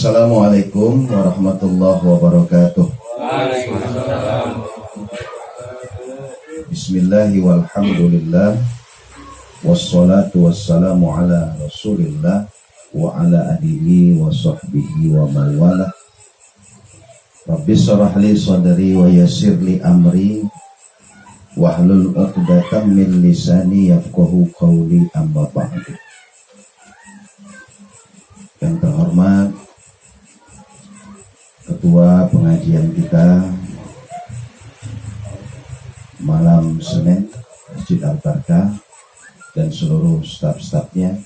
Assalamualaikum warahmatullahi wabarakatuh. Bismillahi walhamdulillah, wassalatu wassalamu ala rasulillah wa ala alihi wa sahbihi wa man wala. Rabbi shrah li sadri wa yassir li amri wahlul 'uqdatam min lisani yafqahu qawli, amma ba'du. Yang terhormat Ketua pengajian kita malam Senin Masjid Al-Barkah dan seluruh staf-stafnya.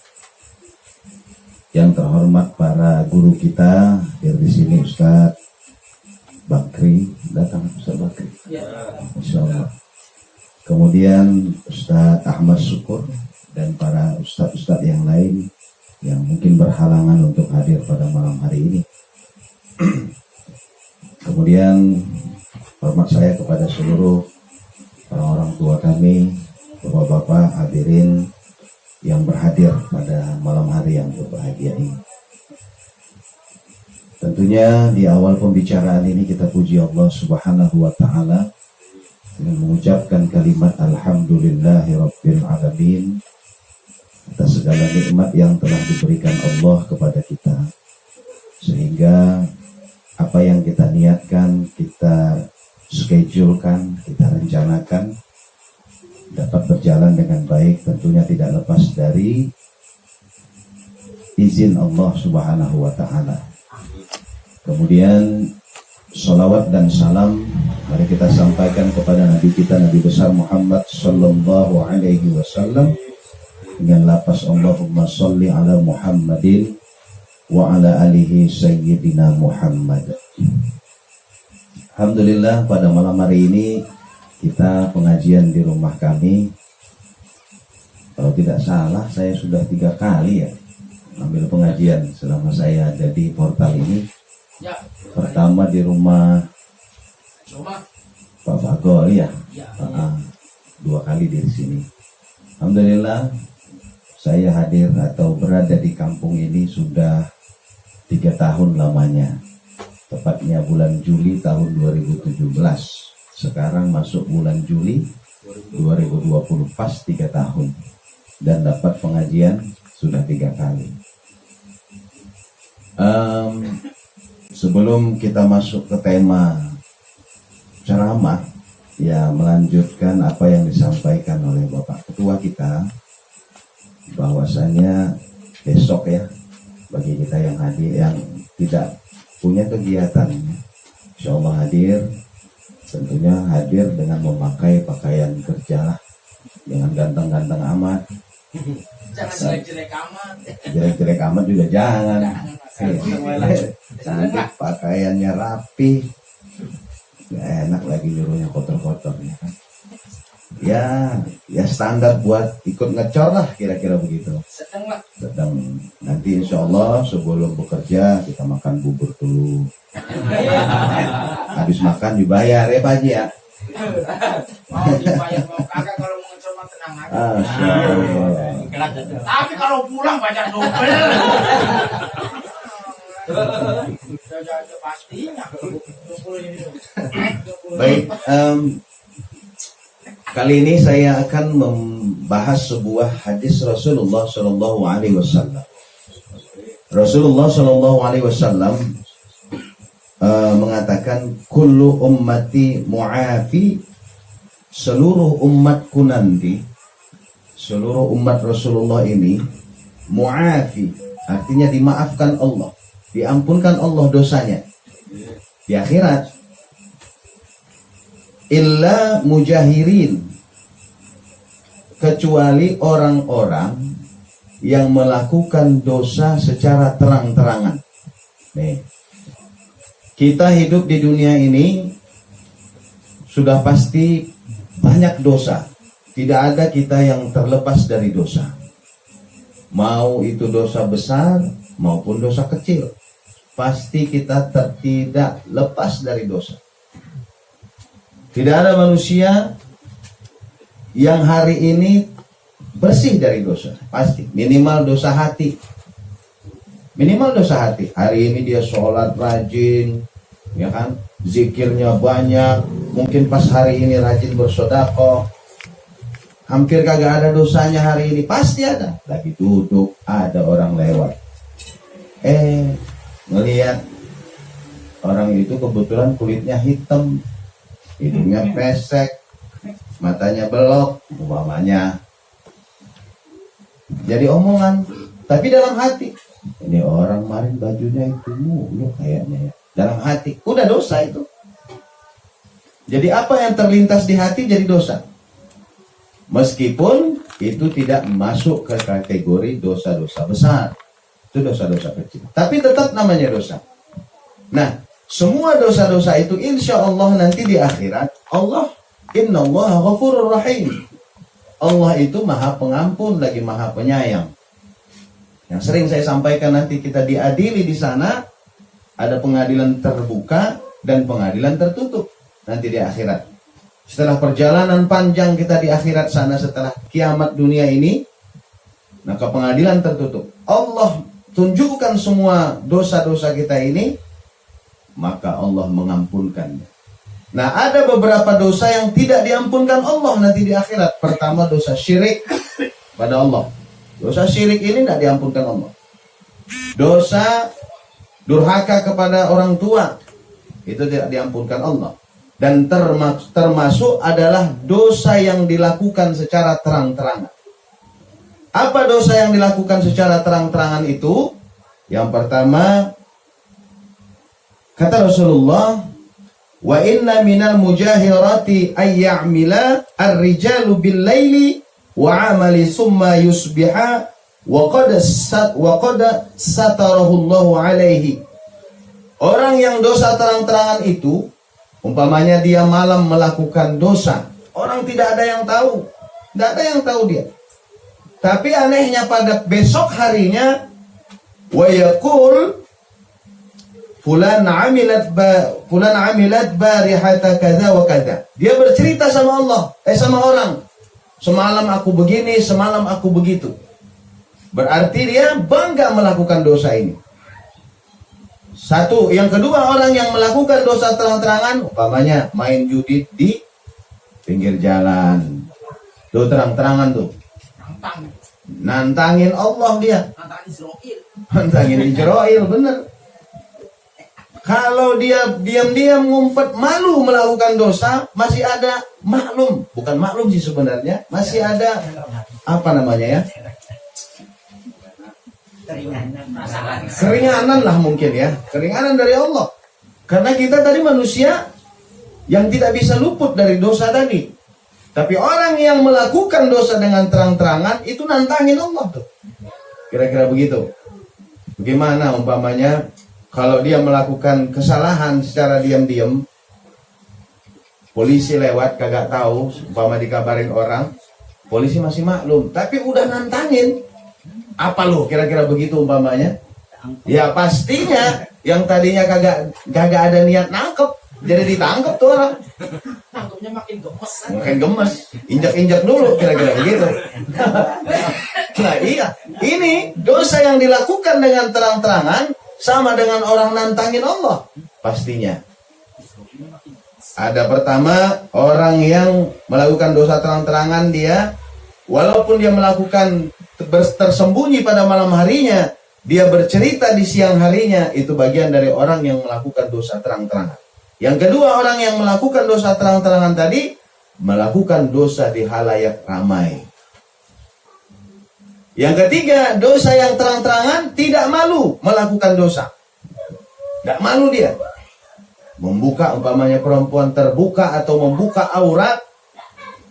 Yang terhormat para guru kita di sini, Ustadz Bakri, datang Ustadz Bakri, Insya Allah. Kemudian Ustadz Ahmad Syukur dan para ustadz-ustadz yang lain yang mungkin berhalangan untuk hadir pada malam hari ini. Kemudian hormat saya kepada seluruh orang tua kami, bapak-bapak hadirin yang berhadir pada malam hari yang berbahagia ini. Tentunya di awal pembicaraan ini kita puji Allah Subhanahu wa Ta'ala dengan mengucapkan kalimat Alhamdulillahirabbil alamin atas segala nikmat yang telah diberikan Allah kepada kita, sehingga apa yang kita niatkan, kita schedulekan, kita rencanakan dapat berjalan dengan baik, tentunya tidak lepas dari izin Allah Subhanahu wa Ta'ala. Kemudian salawat dan salam mari kita sampaikan kepada Nabi kita, Nabi besar Muhammad sallallahu alaihi wasallam dengan lafaz Allahumma sholli ala Muhammadin wa ala alihi sayyidina Muhammad. Alhamdulillah pada malam hari ini kita pengajian di rumah kami. Kalau tidak salah saya sudah 3 kali ya ambil pengajian selama saya ada di portal ini. Pertama di rumah Pak Bagol ya, 2 kali di sini. Alhamdulillah saya hadir atau berada di kampung ini sudah 3 tahun lamanya, tepatnya bulan Juli tahun 2017. Sekarang masuk bulan Juli 2020, pas 3 tahun, dan dapat pengajian sudah 3 kali. Sebelum kita masuk ke tema ceramah, ya melanjutkan apa yang disampaikan oleh Bapak Ketua kita, bahwasanya besok ya, bagi kita yang hadir, yang tidak punya kegiatan, insya Allah hadir, tentunya hadir dengan memakai pakaian kerja, jangan ganteng-ganteng amat, jangan jelek-jelek amat, jelek-jelek amat juga jangan, cantik, pakaiannya rapi, gak enak lagi nyuruhnya kotor-kotor ya kan. Ya standar buat ikut ngecor lah, kira-kira begitu. Sedang nanti insya Allah sebelum bekerja kita makan bubur dulu. Habis makan dibayar ya Pak Haji ya. Mau dibayar mau kagak, kalau mau ngecor mah tenang aja. Tapi kalau pulang bayar double. Pastinya. Baik. Kali ini saya akan membahas sebuah hadis Rasulullah Shallallahu Alaihi Wasallam. Rasulullah Shallallahu Alaihi Wasallam mengatakan, kullu ummati mu'afi, seluruh umatku nanti, seluruh umat Rasulullah ini mu'afi, artinya dimaafkan Allah, diampunkan Allah dosanya di akhirat. Illa mujahirin, kecuali orang-orang yang melakukan dosa secara terang-terangan. Nih, kita hidup di dunia ini sudah pasti banyak dosa. Tidak ada kita yang terlepas dari dosa. Mau itu dosa besar maupun dosa kecil, pasti kita tidak lepas dari dosa. Tidak ada manusia yang hari ini bersih dari dosa. Pasti minimal dosa hati, Minimal dosa hati. Hari ini dia sholat rajin, ya kan? Zikirnya banyak. Mungkin pas hari ini rajin bersedekah. Hampir kagak ada dosanya hari ini. Pasti ada. Lagi duduk, ada orang lewat. Ngelihat orang itu kebetulan kulitnya hitam, hidungnya pesek, matanya belok, umpamanya. Jadi omongan, tapi dalam hati, ini orang kemarin bajunya itu mulu kayaknya ya. Dalam hati, udah dosa itu. Jadi apa yang terlintas di hati jadi dosa. Meskipun itu tidak masuk ke kategori dosa-dosa besar. Itu dosa-dosa kecil. Tapi tetap namanya dosa. Nah, semua dosa-dosa itu insya Allah nanti di akhirat, Allah, innallaha ghafurur rahim. Allah itu maha pengampun lagi maha penyayang. Yang sering saya sampaikan nanti kita diadili di sana, ada pengadilan terbuka dan pengadilan tertutup nanti di akhirat. Setelah perjalanan panjang kita di akhirat sana, setelah kiamat dunia ini, maka pengadilan tertutup. Allah tunjukkan semua dosa-dosa kita ini, maka Allah mengampunkannya. Nah, ada beberapa dosa yang tidak diampunkan Allah nanti di akhirat. Pertama, dosa syirik pada Allah. Dosa syirik ini tidak diampunkan Allah. Dosa durhaka kepada orang tua, itu tidak diampunkan Allah. Dan termasuk adalah dosa yang dilakukan secara terang-terangan. Apa dosa yang dilakukan secara terang-terangan itu? Yang pertama, kata Rasulullah, wa inna minal mujahirati ayya'mila ar-rijalu bil-laili wa 'amali summa yusbiha wa qad satarahu Allahu alaihi. Orang yang dosa terang-terangan itu, umpamanya dia malam melakukan dosa, orang tidak ada yang tahu. Tidak ada yang tahu dia. Tapi anehnya pada besok harinya, wa yaqul Fulan amilat barihata kaza wa kaza. Dia bercerita sama Allah, sama orang. Semalam aku begini, semalam aku begitu. Berarti dia bangga melakukan dosa ini. Satu, yang kedua, orang yang melakukan dosa terang-terangan, umpamanya main judi di pinggir jalan. Tuh terang-terangan tuh. Nantangin Allah dia. Nantangin Israel, bener. Kalau dia diam-diam ngumpet, malu melakukan dosa, masih ada maklum. Bukan maklum sih sebenarnya. Masih ada, apa namanya ya? Keringanan lah mungkin ya. Keringanan dari Allah. Karena kita tadi manusia yang tidak bisa luput dari dosa tadi. Tapi orang yang melakukan dosa dengan terang-terangan, itu nantangin Allah tuh. Kira-kira begitu. Bagaimana umpamanya, kalau dia melakukan kesalahan secara diam-diam, polisi lewat kagak tahu, umpama dikabarin orang, polisi masih maklum, tapi udah nantangin. Apa lo kira-kira begitu umpamanya? Ya pastinya yang tadinya kagak ada niat nangkep, jadi ditangkep tuh orang. Nangkepnya makin gemes. Makin gemes, injak-injak dulu kira-kira begitu. Nah iya, ini dosa yang dilakukan dengan terang-terangan, sama dengan orang nantangin Allah. Pastinya ada pertama, orang yang melakukan dosa terang-terangan, dia walaupun dia melakukan tersembunyi pada malam harinya, dia bercerita di siang harinya, itu bagian dari orang yang melakukan dosa terang-terangan. Yang kedua, orang yang melakukan dosa terang-terangan tadi melakukan dosa di halayak ramai. Yang ketiga, dosa yang terang-terangan tidak malu melakukan dosa. Tidak malu dia. Membuka umpamanya perempuan terbuka atau membuka aurat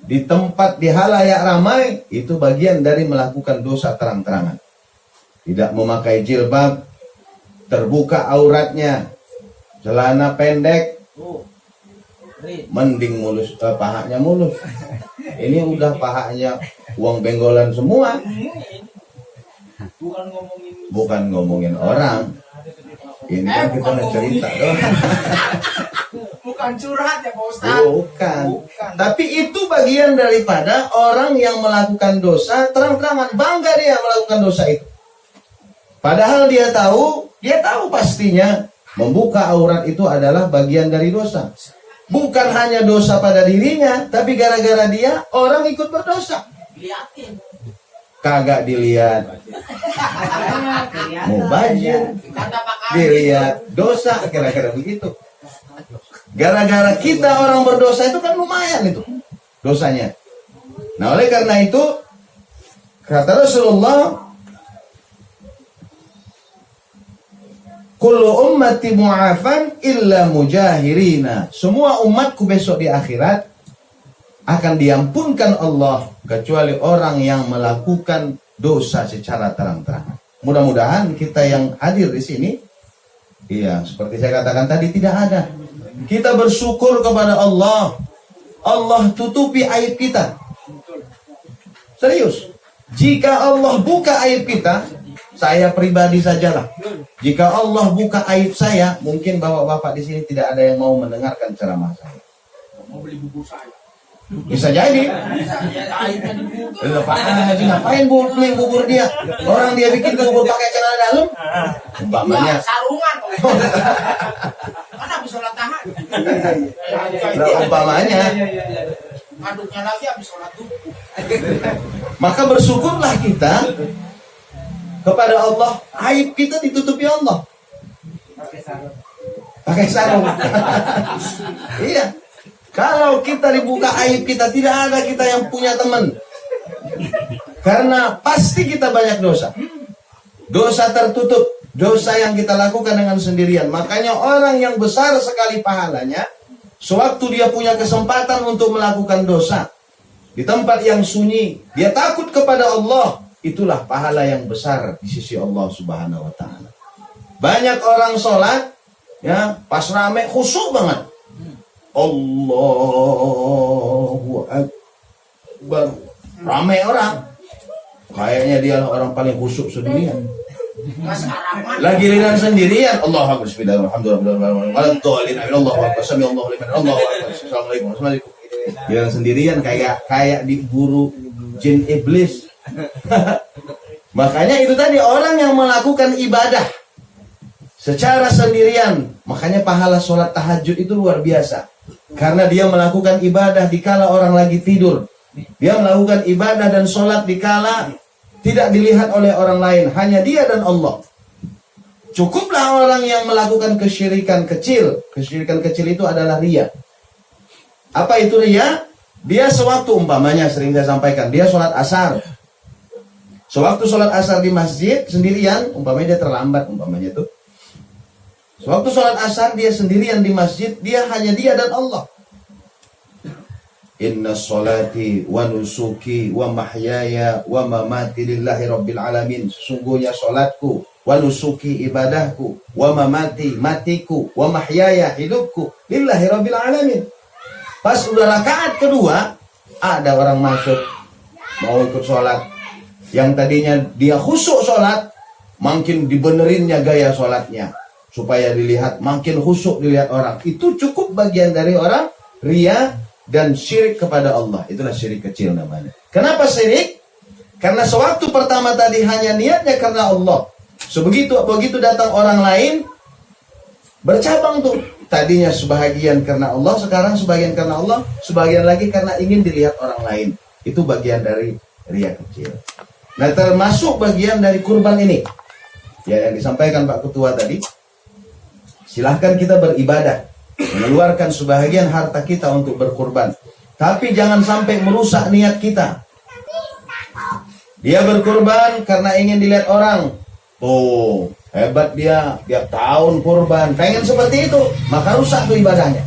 di tempat di halayak ramai, itu bagian dari melakukan dosa terang-terangan. Tidak memakai jilbab, terbuka auratnya, celana pendek, mending mulus, pahanya mulus. Ini udah pahanya uang benggolan semua. Bukan ngomongin orang. Ini kan kita cerita doang. Bukan curhat ya Pak Ustaz. Bukan. Tapi itu bagian daripada orang yang melakukan dosa terang-terangan. Bangga dia melakukan dosa itu. Padahal dia tahu pastinya membuka aurat itu adalah bagian dari dosa. Bukan hanya dosa pada dirinya, tapi gara-gara dia orang ikut berdosa. Liatin. Kagak dilihat, mau banjir, Kata Pak Kadi. dilihat dosa, kira-kira begitu. Gara-gara kita orang berdosa itu kan lumayan itu dosanya. Nah oleh karena itu kata Rasulullah, kullu ummati mu'afan illa mujahirina. Semua umatku besok di akhirat akan diampunkan Allah kecuali orang yang melakukan dosa secara terang-terangan. Mudah-mudahan kita yang hadir di sini, iya, seperti saya katakan tadi, tidak ada. Kita bersyukur kepada Allah. Allah tutupi aib kita. Serius. Jika Allah buka aib kita, saya pribadi sajalah. Jika Allah buka aib saya, mungkin bapak-bapak di sini tidak ada yang mau mendengarkan ceramah saya. Mau beli bubur saya. Bisa jadi. Aibnya di bubur. Loh, Pak Haji ngapain beli bubur dia? Orang dia bikin bubur pakai celana dalam. Umpamanya. Sarungan. Kan habis sholat tahan. Umpamanya. Aduknya lagi habis sholat tubuh. Maka bersyukurlah kita kepada Allah. Aib kita ditutupi Allah. Pakai sarung. Iya. Kalau kita dibuka aib kita, tidak ada kita yang punya teman. Karena pasti kita banyak dosa. Dosa tertutup. Dosa yang kita lakukan dengan sendirian. Makanya orang yang besar sekali pahalanya, sewaktu dia punya kesempatan untuk melakukan dosa, di tempat yang sunyi, dia takut kepada Allah, itulah pahala yang besar di sisi Allah Subhanahu wa Ta'ala. Banyak orang sholat, ya, pas rame khusyuk banget. Allahu Akbar. Ramai orang. Kayaknya dia orang paling khusyuk sedunia. Mas Araman. Lagi giliran sendirian. Allahu Akbar. Assalamualaikum. Giliran sendirian kayak diburu jin iblis. Makanya itu tadi, orang yang melakukan ibadah secara sendirian, makanya pahala sholat tahajud itu luar biasa. Karena dia melakukan ibadah dikala orang lagi tidur. Dia melakukan ibadah dan sholat dikala tidak dilihat oleh orang lain, hanya dia dan Allah. Cukuplah orang yang melakukan kesyirikan kecil. Kesyirikan kecil itu adalah riya. Apa itu riya? Dia sewaktu, umpamanya sering saya sampaikan, dia sholat asar. Sewaktu sholat asar di masjid sendirian, umpamanya dia terlambat, umpamanya itu. Sewaktu sholat asar dia sendirian di masjid, hanya dia dan Allah. Inna sholati wa nusuki wa mahyaya wa mamati lillahi rabbil alamin. Sesungguhnya sholatku, wa nusuki ibadahku, wa mamati matiku, wa mahyaya hidupku lillahi rabbil alamin. Pas udah rakaat kedua, ada orang masuk mau ikut sholat. Yang tadinya dia khusyuk sholat, makin dibenerinnya gaya sholatnya supaya dilihat, makin khusyuk dilihat orang. Itu cukup bagian dari orang riya dan syirik kepada Allah. Itulah syirik kecil namanya. Kenapa syirik? Karena sewaktu pertama tadi hanya niatnya karena Allah. Begitu datang orang lain, bercabang tuh. Tadinya sebahagian karena Allah, sekarang sebagian karena Allah, sebagian lagi karena ingin dilihat orang lain. Itu bagian dari riya kecil. Nah, termasuk bagian dari kurban ini. Ya, yang disampaikan Pak Ketua tadi. Silahkan kita beribadah, mengeluarkan sebahagian harta kita untuk berkurban. Tapi jangan sampai merusak niat kita. Dia berkurban karena ingin dilihat orang. Oh, hebat dia, tiap tahun kurban. Pengen seperti itu, maka rusak tuh ibadahnya.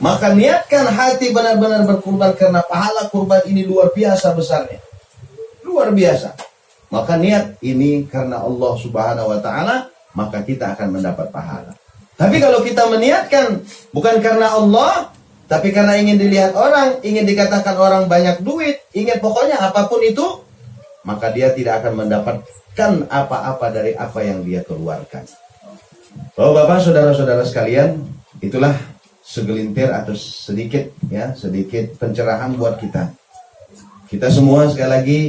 Maka niatkan hati benar-benar berkurban karena pahala kurban ini luar biasa besarnya. Luar biasa. Maka niat ini karena Allah Subhanahu wa Ta'ala, maka kita akan mendapat pahala. Tapi kalau kita meniatkan bukan karena Allah, tapi karena ingin dilihat orang, ingin dikatakan orang banyak duit, ingin pokoknya apapun itu, maka dia tidak akan mendapatkan apa-apa dari apa yang dia keluarkan. Oh Bapak, saudara-saudara sekalian, itulah segelintir atau sedikit pencerahan buat kita. Kita semua sekali lagi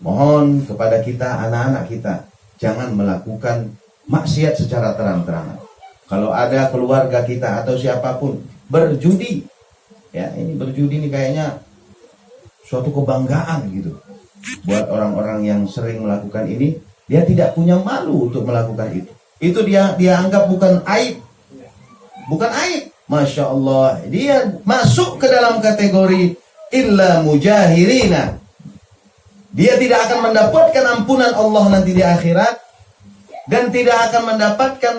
mohon kepada kita, anak-anak kita, jangan melakukan maksiat secara terang-terangan. Kalau ada keluarga kita atau siapapun berjudi, ya ini berjudi ini kayaknya suatu kebanggaan gitu buat orang-orang yang sering melakukan ini. Dia tidak punya malu untuk melakukan itu. Itu dia anggap bukan aib, bukan aib. Masya Allah, dia masuk ke dalam kategori illa mujahirina. Dia tidak akan mendapatkan ampunan Allah nanti di akhirat, dan tidak akan mendapatkan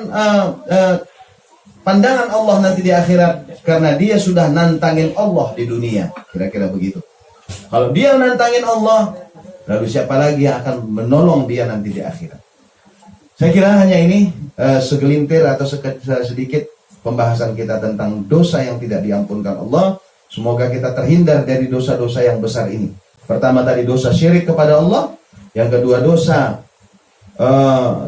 pandangan Allah nanti di akhirat, karena dia sudah nantangin Allah di dunia. Kira-kira begitu. Kalau dia nantangin Allah, lalu siapa lagi yang akan menolong dia nanti di akhirat? Saya kira hanya ini segelintir atau sedikit pembahasan kita tentang dosa yang tidak diampunkan Allah. Semoga kita terhindar dari dosa-dosa yang besar ini. Pertama tadi dosa syirik kepada Allah. Yang kedua dosa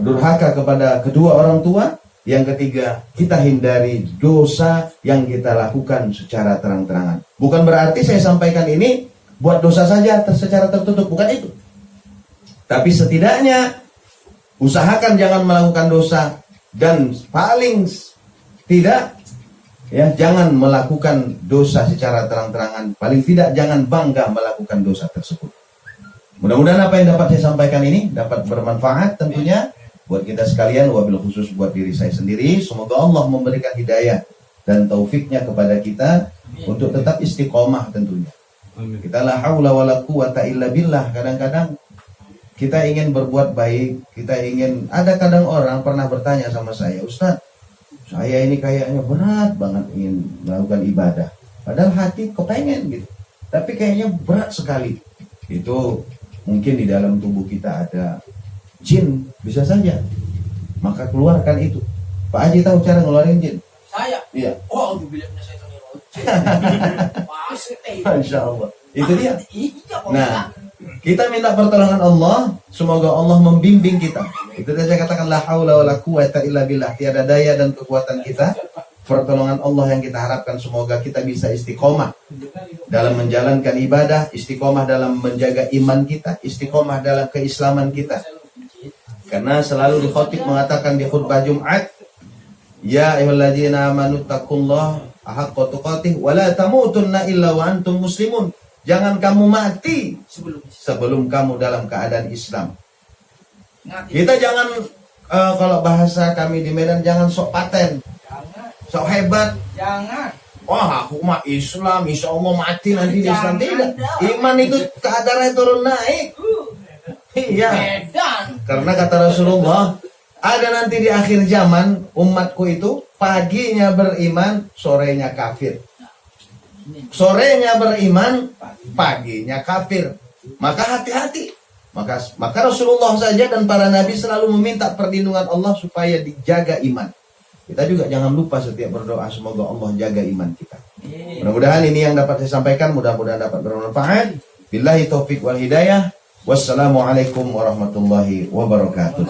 durhaka kepada kedua orang tua. Yang ketiga, kita hindari dosa yang kita lakukan secara terang-terangan. Bukan berarti saya sampaikan ini buat dosa saja secara tertutup, bukan itu. Tapi setidaknya usahakan jangan melakukan dosa, dan paling tidak ya jangan melakukan dosa secara terang-terangan. Paling tidak jangan bangga melakukan dosa tersebut. Mudah-mudahan apa yang dapat saya sampaikan ini dapat bermanfaat tentunya buat kita sekalian, wabil khusus buat diri saya sendiri. Semoga Allah memberikan hidayah dan taufiknya kepada kita untuk tetap istiqomah tentunya. Kita la haula wala quwata illa billah. Kadang-kadang kita ingin berbuat baik, kita ingin, ada kadang orang pernah bertanya sama saya, Ustaz, saya ini kayaknya berat banget ingin melakukan ibadah, padahal hati kepengen gitu, tapi kayaknya berat sekali. Itu mungkin di dalam tubuh kita ada jin, bisa saja, maka keluarkan itu. Pak Haji tahu cara ngeluarin jin? Saya? Iya. Oh, bilangnya saya tadi rojek. Pasti. Masya Allah. Itu dia. Iya, Pak. Nah, kita minta pertolongan Allah, semoga Allah membimbing kita. Itu saya katakan la haula wala quwata illa billah. Tiada daya dan kekuatan kita. Pertolongan Allah yang kita harapkan, semoga kita bisa istiqomah dalam menjalankan ibadah, istiqomah dalam menjaga iman kita, istiqomah dalam keislaman kita. Karena selalu di khotib mengatakan di khutbah Jumat, ya ayyuhalladzina amanu taqullaha haqqa tuqatih wa la tamutunna illa wa antum muslimun. Jangan kamu mati sebelum kamu dalam keadaan Islam. Kita jangan kalau bahasa kami di Medan, jangan sok paten, sok hebat. Jangan. Wah, aku mah Islam, insya Allah mati nanti di Islam. Tidak. Iman itu keadaannya turun naik. Iya. Karena kata Rasulullah, ada nanti di akhir zaman umatku itu paginya beriman, sorenya kafir. Sorenya beriman, paginya kafir. Maka hati-hati. Maka Rasulullah saja dan para nabi selalu meminta perlindungan Allah supaya dijaga iman. Kita juga jangan lupa setiap berdoa, semoga Allah jaga iman kita. Mudah-mudahan ini yang dapat saya sampaikan, mudah-mudahan dapat bermanfaat. Billahi taufik wal hidayah. Wassalamualaikum warahmatullahi wabarakatuh.